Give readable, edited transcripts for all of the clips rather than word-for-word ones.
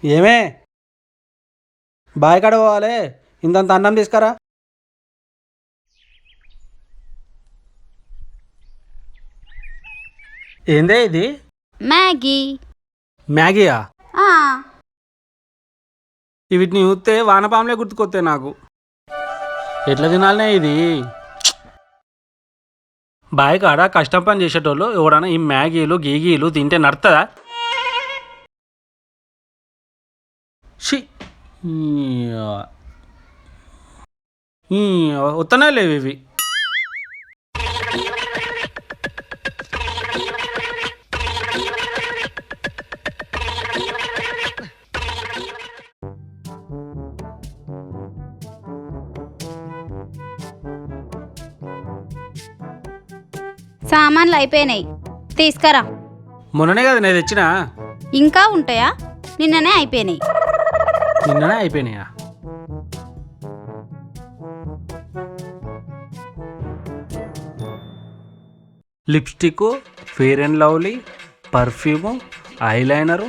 ఏమే బాయ్ కాడ పోవాలి. ఇంతంత అన్నం తీసుకురా. ఏందే ఇది? మ్యాగీ. మ్యాగీయా? ఆ, వీటిని చూస్తే వానపాములే గుర్తుకొస్తాయి నాకు. ఎట్లా తినాలనే ఇది? బాయ్ కాడ కష్టం పని చేసేటోళ్ళు ఎవడన్నా ఈ మ్యాగీలు గీగీలు తింటే నడుతుందా? షీ, వస్తనే లేవు ఇవి. సామాన్లు అయిపోయినాయి, తీసుకురా. మొన్ననే కదా నేను తెచ్చినా. ఇంకా ఉంటాయా? నిన్ననే అయిపోయినాయి. నిన్ననే అయిపోయినాయా? Lipstick, fair and lovely, perfume, eyeliner,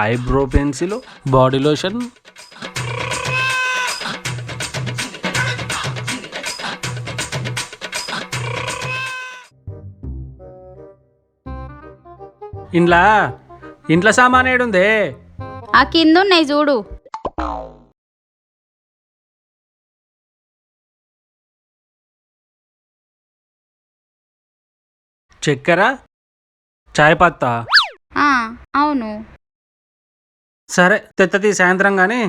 eyebrow pencil, body lotion. ఇంట్లో సామాన్ ఏడుందే? ఆ కింద ఉన్నాయి చూడు. చక్కెర, చాయ్ పత్తా. అవును. సరే తెత్తది సాయంత్రం కానీ.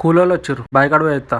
కూలోళ్ళు వచ్చారు, బాయికాడు వేస్తా.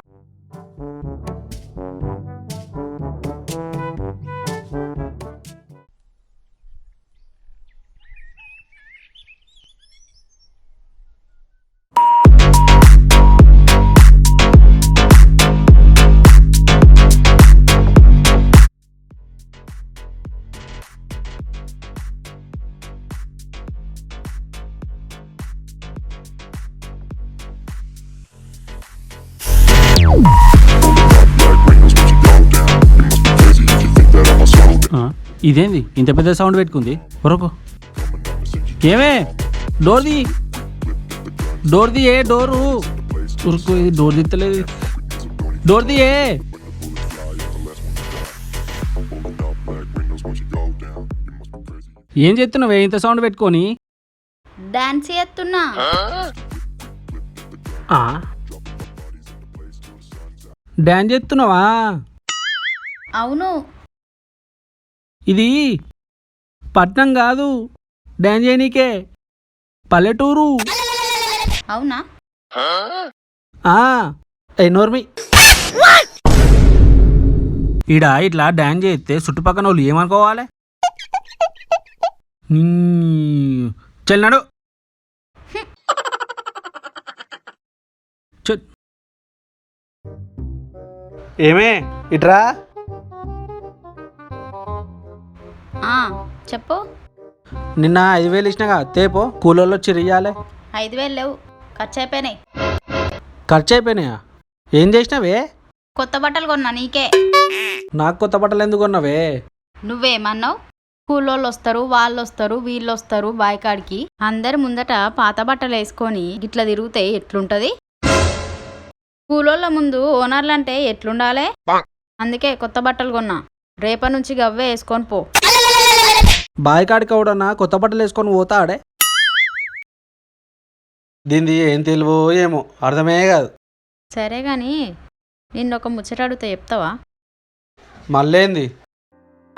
ఇదేంది ఇంత పెద్ద సౌండ్ పెట్టుకుంది? ఒరకు ఏమే? డోర్ది డోర్ది ఏ డోరు ఉరుకు. ఇది డోర్ దిత్తలేదు. డోర్ది ఏ? ఏం చేస్తున్నావే ఇంత సౌండ్ పెట్టుకొని? డాన్స్ చేస్తున్నా. డాన్స్ చేస్తున్నావా? అవును. ఇది పట్నం కాదు, డాన్స్ చేయనీకే, పల్లెటూరు. అవునా? నోర్మి. ఈడ ఇట్లా డాన్స్ చేస్తే చుట్టుపక్కల వాళ్ళు ఏమనుకోవాలి? చెల్లినాడు. ఏమే ఇట్రా. చెప్పు. నిన్న 5,000 ఇచ్చినాగా, తేపో. కూలోళ్ళు వచ్చి ఇయ్యాలి. 5,000 లేవు, ఖర్చు అయిపోయినాయి. ఖర్చు అయిపోయినాయా? ఏం చేసినావే? కొత్త బట్టలు కొన్నా నీకే. నాకు కొత్త బట్టలు ఎందుకు కొన్నావే? నువ్వేమన్నావు? కూలోళ్ళు వస్తారు, వాళ్ళు వస్తారు, వీళ్ళు వస్తారు బాయికాడికి. అందరి ముందట పాత బట్టలు వేసుకొని గిట్లా తిరిగితే ఎట్లుంటది? కూలోళ్ళ ముందు ఓనర్లంటే ఎట్లుండాలే? అందుకే కొత్త బట్టలు కొన్నా. రేపటి నుంచి గవ్వే వేసుకొని పో. బాయికాడికి ఎవడన్నా కొత్త బట్టలు వేసుకొని పోతాడే? దీనిది ఏం తెలివో ఏమో అర్థమే కాదు. సరే గాని నిన్నొక ముచ్చట అడిగితే చెప్తావా? మళ్ళేంది?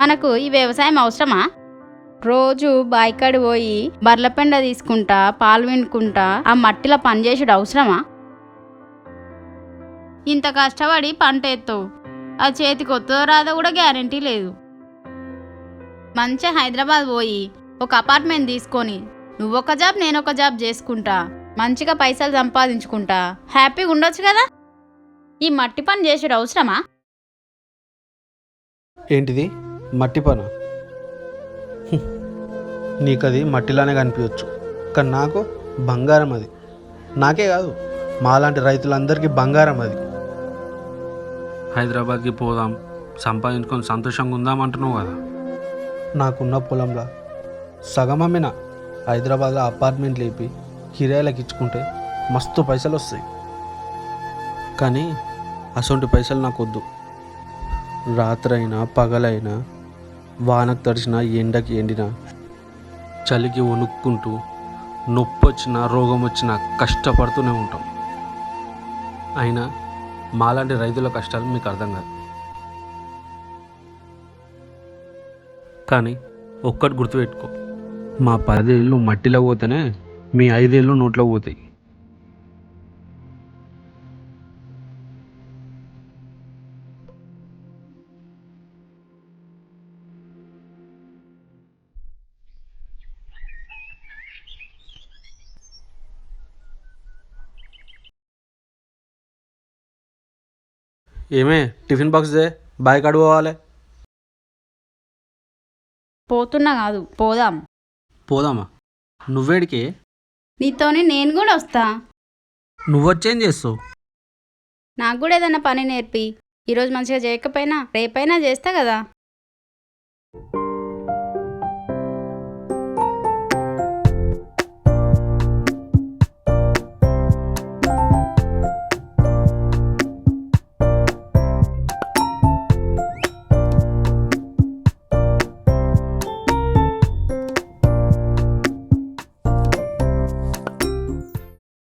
మనకు ఈ వ్యవసాయం అవసరమా? రోజు బాయికాడి పోయి బర్ల పెండ తీసుకుంటా, పాలు వినుకుంటా ఆ మట్టిలో పనిచేసాడు అవసరమా? ఇంత కష్టపడి పంట ఎత్తావు, ఆ చేతికి వస్తుందో రాదో కూడా గ్యారంటీ లేదు. మంచిగా హైదరాబాద్ పోయి ఒక అపార్ట్మెంట్ తీసుకొని నువ్వొక జాబ్ నేనొక జాబ్ చేసుకుంటా మంచిగా పైసలు సంపాదించుకుంటా హ్యాపీగా ఉండొచ్చు కదా. ఈ మట్టి పని చేసాడు అవసరమా? ఏంటిది మట్టి పని? నీకది మట్టిలానే కనిపించవచ్చు, కానీ నాకు బంగారం అది. నాకే కాదు, మాలాంటి రైతులందరికీ బంగారం అది. హైదరాబాద్కి పోదాం, సంపాదించుకొని సంతోషంగా ఉందాం అంటున్నావు కదా. నాకున్న పొలంలో సగం అమ్మిన హైదరాబాద్లో అపార్ట్మెంట్ లేపి కిరాయిలకు ఇచ్చుకుంటే మస్తు పైసలు వస్తాయి. కానీ అసొంటి పైసలు నాకు వద్దు. రాత్రైనా పగలైనా వానకు తడిసినా ఎండకి ఎండినా చలికి వణుక్కుంటూ నొప్పి వచ్చినా రోగం వచ్చినా కష్టపడుతూనే ఉంటాం. అయినా మాలాంటి రైతుల కష్టాలు మీకు అర్థం కాదు. కానీ ఒక్కటి గుర్తుపెట్టుకో, మా 10 ఏళ్ళు మట్టిలో పోతేనే మీ 5 ఏళ్ళు నోట్లో పోతాయి. ఏమే టిఫిన్ బాక్స్ దే, బాయ్ కాడు పోవాలి. పోతున్నా కాదు, పోదాం. పోదామా? నువ్వేడికి? నీతోని నేను కూడా వస్తా. నువ్వొచ్చేం చేస్తావు? నాకు కూడా ఏదైనా పని నేర్పి. ఈరోజు మంచిగా చేయకపోయినా రేపైనా చేస్తా కదా.